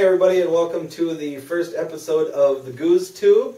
everybody, and welcome to the first episode of the Goose Tube.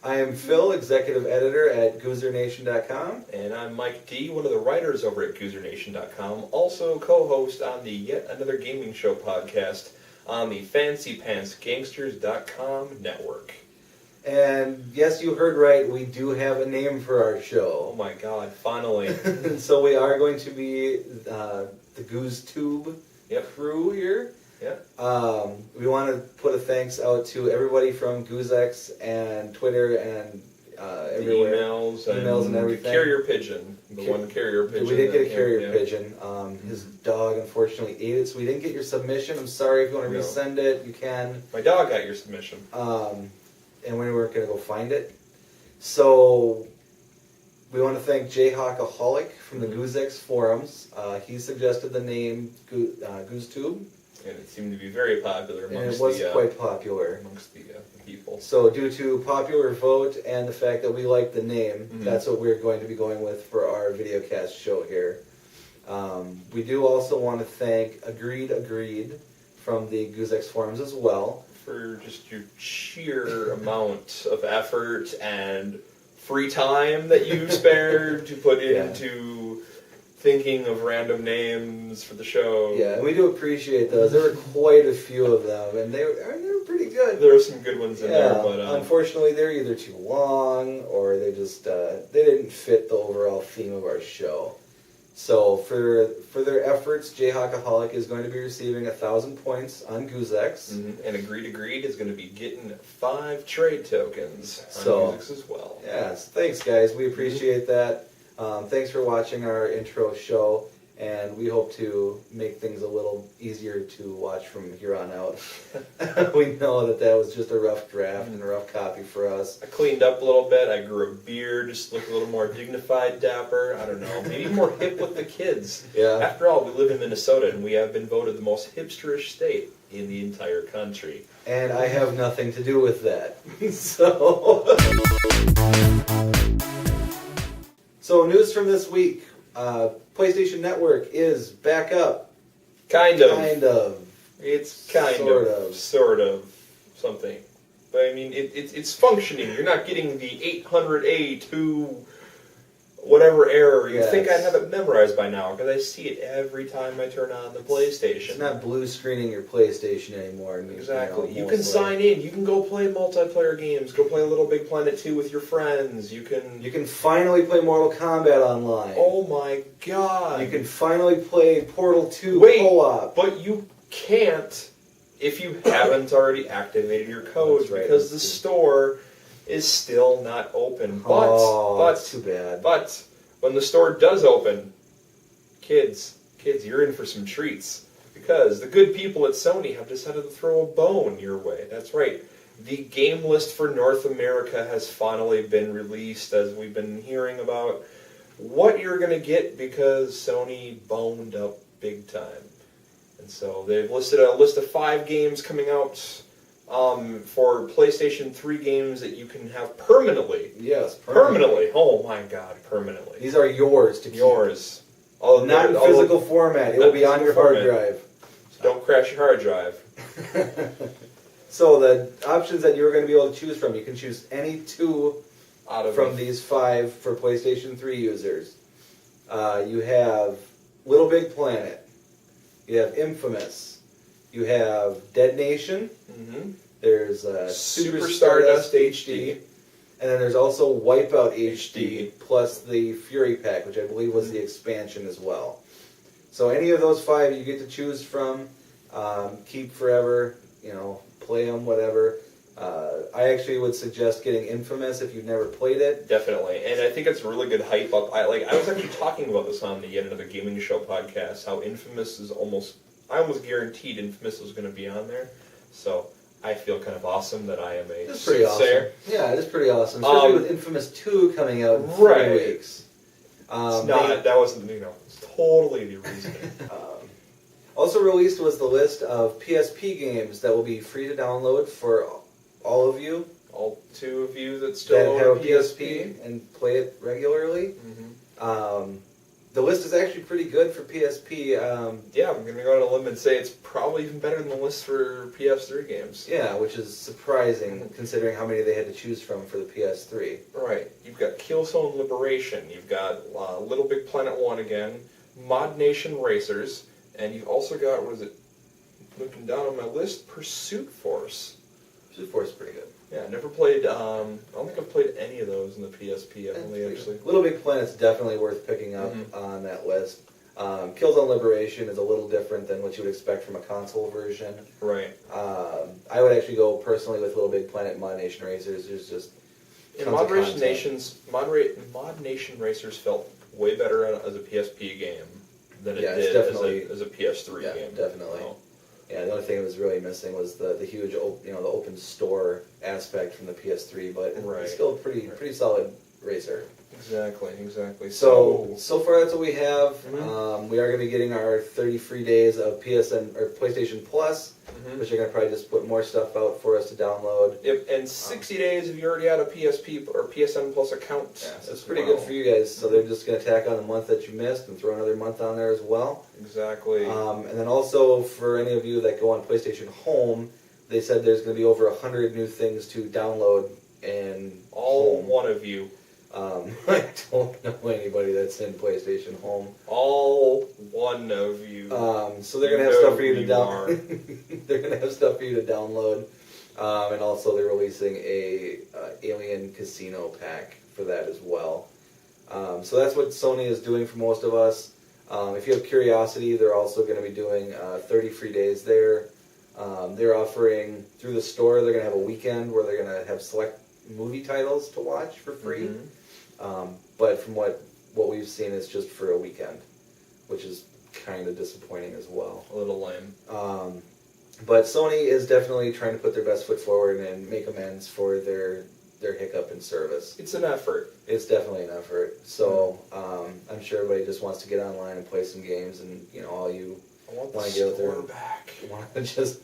I am Phil, executive editor at GoozerNation.com. And I'm Mike D., one of the writers over at GoozerNation.com, also co-host on the Yet Another Gaming Show podcast on the FancyPantsGangsters.com network. And yes, you heard right, we do have a name for our show. Oh my god, finally. So we are going to be the Goose Tube crew here. Yep. We want to put a thanks out to everybody from GoozeX and Twitter and everywhere. Emails and everything. The carrier pigeon. One carrier pigeon. We did get a carrier pigeon. His dog unfortunately ate it, so we didn't get your submission. I'm sorry. If you want to resend it, you can. My dog got your submission. And we weren't going to go find it. So we want to thank Jayhawkaholic from the GoozeX forums. He suggested the name GoozeTube. And it seemed to be very popular amongst and it was quite popular amongst the people. So due to popular vote and the fact that we like the name, that's what we're going to be going with for our videocast show here. We do also want to thank Agreed from the GoozeX forums as well. For just your sheer amount of effort and free time that you spared to put into thinking of random names for the show. Yeah, and we do appreciate those. There were quite a few of them, and they were pretty good. There were some good ones in there, but unfortunately, they're either too long or they just they didn't fit the overall theme of our show. So for their efforts, Jayhawkaholic is going to be receiving 1,000 points on GoozeX. And Agreed is going to be getting 5 trade tokens on GoozeX as well. Yes, thanks guys. We appreciate that. Thanks for watching our intro show, and we hope to make things a little easier to watch from here on out. We know that was just a rough draft and a rough copy for us. I cleaned up a little bit. I grew a beard, just looked a little more dignified, dapper. I don't know, maybe more hip with the kids. Yeah. After all, we live in Minnesota, and we have been voted the most hipsterish state in the entire country. And I have nothing to do with that. So... So news from this week, PlayStation Network is back up. Kind of. It's sort of something. But I mean, it's functioning. You're not getting the 800A2 whatever error. You think I'd have it memorized by now, because I see it every time I turn on the PlayStation. It's not blue screening your PlayStation anymore. Exactly. You can sign in. You can go play multiplayer games. Go play Little Big Planet 2 with your friends. You can finally play Mortal Kombat online. Oh my god. You can finally play Portal 2 co-op. But you can't if you haven't already activated your codes, because the store is still not open. But that's too bad. But when the store does open, kids, you're in for some treats, because the good people at Sony have decided to throw a bone your way. That's right. The game list for North America has finally been released, as we've been hearing about what you're going to get, because Sony boned up big time. And so they've listed a list of 5 games coming out for PlayStation 3 games that you can have permanently. Yes, permanently. Oh my god, permanently. These are yours to keep. Yours. Not in physical format. It will be on your hard drive. So don't crash your hard drive. So the options that you're going to be able to choose from, you can choose any 2 from these 5 for PlayStation 3 users. You have Little Big Planet. You have Infamous. You have Dead Nation. There's Super Stardust HD. And then there's also Wipeout HD, plus the Fury Pack, which I believe was the expansion as well. So any of those 5 you get to choose from. Keep forever, play them, whatever. I actually would suggest getting Infamous if you've never played it. Definitely, and I think it's a really good hype up. I was actually talking about this on the Yet Another Gaming Show podcast, how Infamous is I almost guaranteed Infamous was going to be on there. So I feel kind of awesome that I am a soothsayer. Awesome. Yeah, it is pretty awesome, especially with Infamous 2 coming out in 3 weeks. That wasn't, it's totally the reason. Also released was the list of PSP games that will be free to download for all of you. All 2 of you that still have a PSP and play it regularly. the list is actually pretty good for PSP. Yeah, I'm going to go on a limb and say it's probably even better than the list for PS3 games. Yeah, which is surprising considering how many they had to choose from for the PS3. Right. You've got Killzone Liberation. You've got Little Big Planet 1 again. Mod Nation Racers. And you've also got, what is it, looking down on my list, Pursuit Force. Pursuit Force is pretty good. Yeah, never played, I don't think I've played any of those in the PSP. I've only actually... Little Big Planet's definitely worth picking up on that list. Killzone Liberation is a little different than what you would expect from a console version. Right. I would actually go personally with Little Big Planet and Mod Nation Racers. There's just Mod Nation Racers felt way better as a PSP game than it did as a PS3 game. Definitely. Oh. Yeah, the only thing it was really missing was the huge, the open store aspect from the PS3, but it's still a pretty solid racer. Exactly. So far that's what we have. We are going to be getting our 30 free days of PSN or PlayStation Plus, which are going to probably just put more stuff out for us to download. Yep, and 60 days if you already had a PSP or PSN Plus account. Yeah, so it's pretty good for you guys. So they're just going to tack on the month that you missed and throw another month on there as well. Exactly. And then also for any of you that go on PlayStation Home, they said there's going to be over 100 new things to download and all one of you. I don't know anybody that's in PlayStation Home. All one of you. So they're gonna have stuff for you to download. They're gonna have stuff for you to download, and also they're releasing a Alien Casino pack for that as well. So that's what Sony is doing for most of us. If you have curiosity, they're also going to be doing 30 free days there. They're offering through the store. They're going to have a weekend where they're going to have select movie titles to watch for free. But from what we've seen, it's just for a weekend, which is kind of disappointing as well. A little lame. But Sony is definitely trying to put their best foot forward and make amends for their hiccup in service. It's an effort. It's definitely an effort. So I'm sure everybody just wants to get online and play some games, and all you want to get out there back. Want to just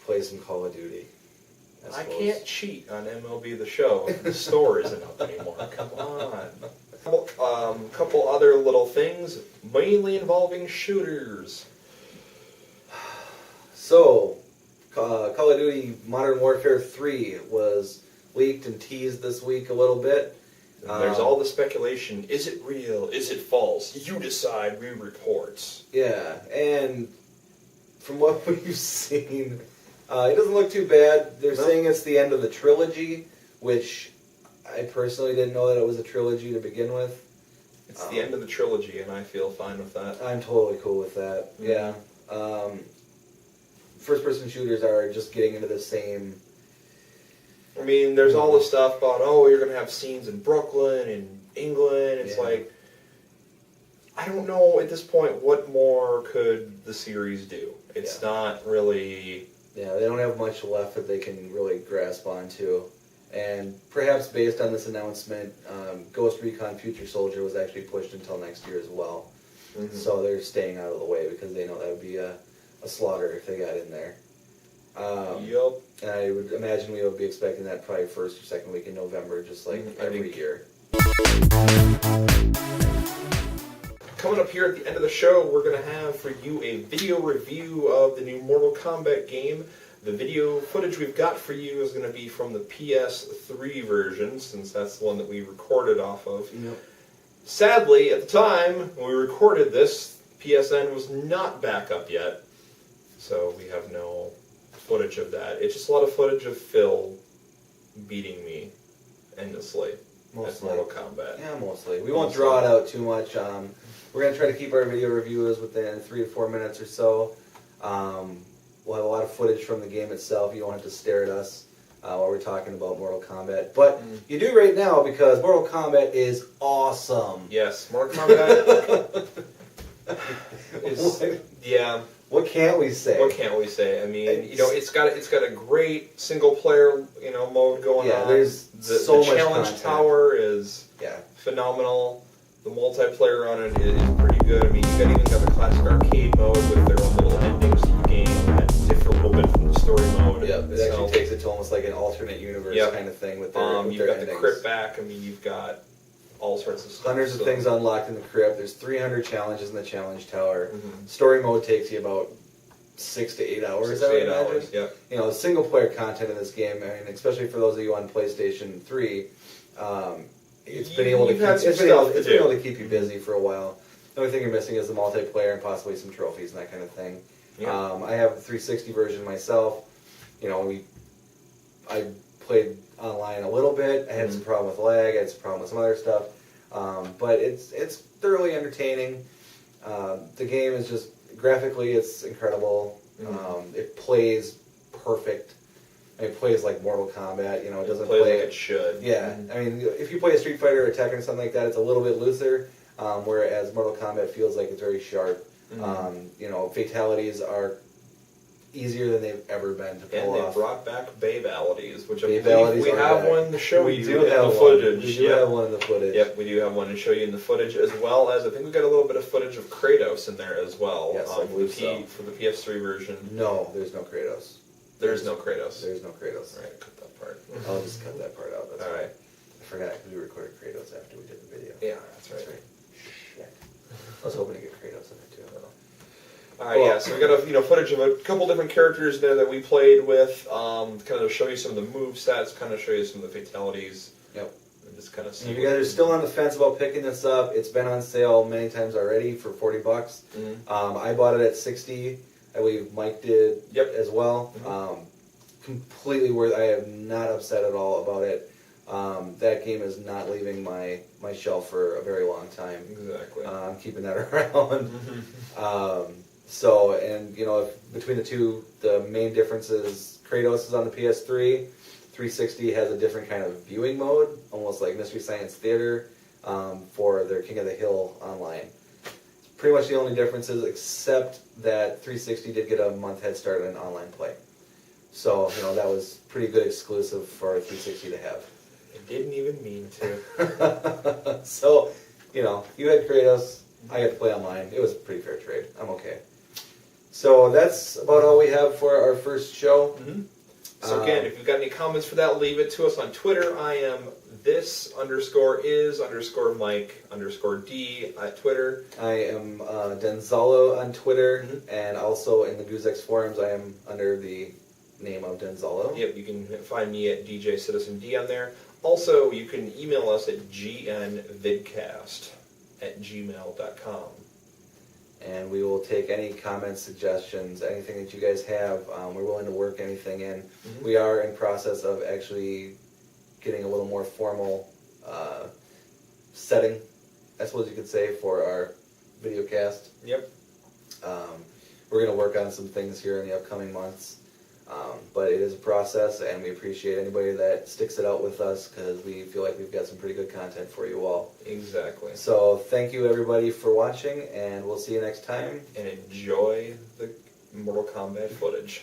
play some Call of Duty. I can't cheat on MLB The Show if the store isn't up anymore. Come on. Couple other little things, mainly involving shooters. So, Call of Duty Modern Warfare 3 was leaked and teased this week a little bit. There's all the speculation. Is it real? Is it false? You decide, we report. Yeah, and from what we've seen... it doesn't look too bad. They're saying it's the end of the trilogy, which I personally didn't know that it was a trilogy to begin with. It's the end of the trilogy, and I feel fine with that. I'm totally cool with that. Yeah. First-person shooters are just getting into the same... I mean, there's all this stuff about, you're going to have scenes in Brooklyn and England. It's like, I don't know at this point what more could the series do. It's not really... Yeah, they don't have much left that they can really grasp onto. And perhaps based on this announcement, Ghost Recon Future Soldier was actually pushed until next year as well. So they're staying out of the way because they know that would be a slaughter if they got in there. Yup. And I would imagine we would be expecting that probably first or second week in November, just like every year. Coming up here at the end of the show, we're going to have for you a video review of the new Mortal Kombat game. The video footage we've got for you is going to be from the PS3 version, since that's the one that we recorded off of. Yep. Sadly, at the time when we recorded this, PSN was not back up yet, so we have no footage of that. It's just a lot of footage of Phil beating me endlessly. That's Mortal Kombat. Yeah, mostly. We won't draw it out too much. We're going to try to keep our video reviews within 3 to 4 minutes or so. We'll have a lot of footage from the game itself. You don't have to stare at us while we're talking about Mortal Kombat. But you do right now because Mortal Kombat is awesome. Yes, Mortal Kombat is... Yeah. What can't we say? What can't we say? I mean, it's got a great single player, mode going on. There's so much challenge content. Tower is phenomenal. The multiplayer on it is pretty good. I mean, you even got the classic arcade mode with their own little endings to the game that differ a little bit from the story mode. Yeah, it actually takes it to almost like an alternate universe kind of thing with their you've got endings. the crit back. I mean, you've got all sorts of stuff. Hundreds of so- things unlocked in the crypt. There's 300 challenges in the challenge tower. Mhm. Story mode takes you about 6 to 8 hours. 6 I to would 8 imagine. hours, yep. You know, single player content in this game. I mean, especially for those of you on PlayStation 3, it's been able to You've had some it's been able, stuff to it's been do. able to keep you busy for a while. The only thing you're missing is the multiplayer and possibly some trophies and that kind of thing. Yeah. I have the 360 version myself. You know, I played online a little bit. I had some problem with lag. I had some problem with some other stuff. But it's thoroughly entertaining. The game is just graphically, it's incredible. It plays perfect. It plays like Mortal Kombat. You know, it doesn't play play like it should. Yeah, I mean, if you play a Street Fighter or Tekken or something like that, it's a little bit looser. Whereas Mortal Kombat feels like it's very sharp. You know, fatalities are easier than they've ever been to pull And they off. brought back Babalities, which I Babalities believe we are have back. one to show We you do in have the one. footage. We do Yep. have one in the footage. Yep, we do have one to show you in the footage, as well as I think we got a little bit of footage of Kratos in there as well. Yes, I believe so. For the PS3 version. No, there's no Kratos. There's no Kratos. There's no Kratos. Right, cut that part. I'll just cut that part out. That's All right. I forgot because we recorded Kratos after we did the video. Yeah, that's right. Shit. I was hoping to get Kratos in it too. All right, yeah. So we got footage of a couple different characters there that we played with. Kind of show you some of the move stats, kind of show you some of the fatalities. Yep. And just kind of see. If you guys are still on the fence about picking this up, it's been on sale many times already for $40. I bought it at $60. I believe Mike did as well. Completely worth. I am not upset at all about it. That game is not leaving my shelf for a very long time. Exactly. I'm keeping that around. And you know, between the two, the main difference is Kratos is on the PS3. 360 has a different kind of viewing mode, almost like Mystery Science Theater for their King of the Hill online. Pretty much the only differences, except that 360 did get a month head start on online play. So, you know, that was pretty good exclusive for 360 to have. It didn't even mean to. So, you know, you had Kratos, I got to play online. It was a pretty fair trade. I'm okay. So that's about all we have for our first show. So again, if you've got any comments for that, leave it to us on Twitter. I am this_is_Mike_D at Twitter. I am Denzalo on Twitter, and also in the Guzex forums, I am under the name of Denzalo. Yep, you can find me at DJ Citizen D on there. Also, you can email us at gnvidcast@gmail.com. And we will take any comments, suggestions, anything that you guys have. We're willing to work anything in. We are in process of actually getting a little more formal setting, I suppose you could say, for our video cast. Yep. We're going to work on some things here in the upcoming months. But it is a process, and we appreciate anybody that sticks it out with us because we feel like we've got some pretty good content for you all. Exactly. So thank you everybody for watching, and we'll see you next time. And enjoy the Mortal Kombat footage.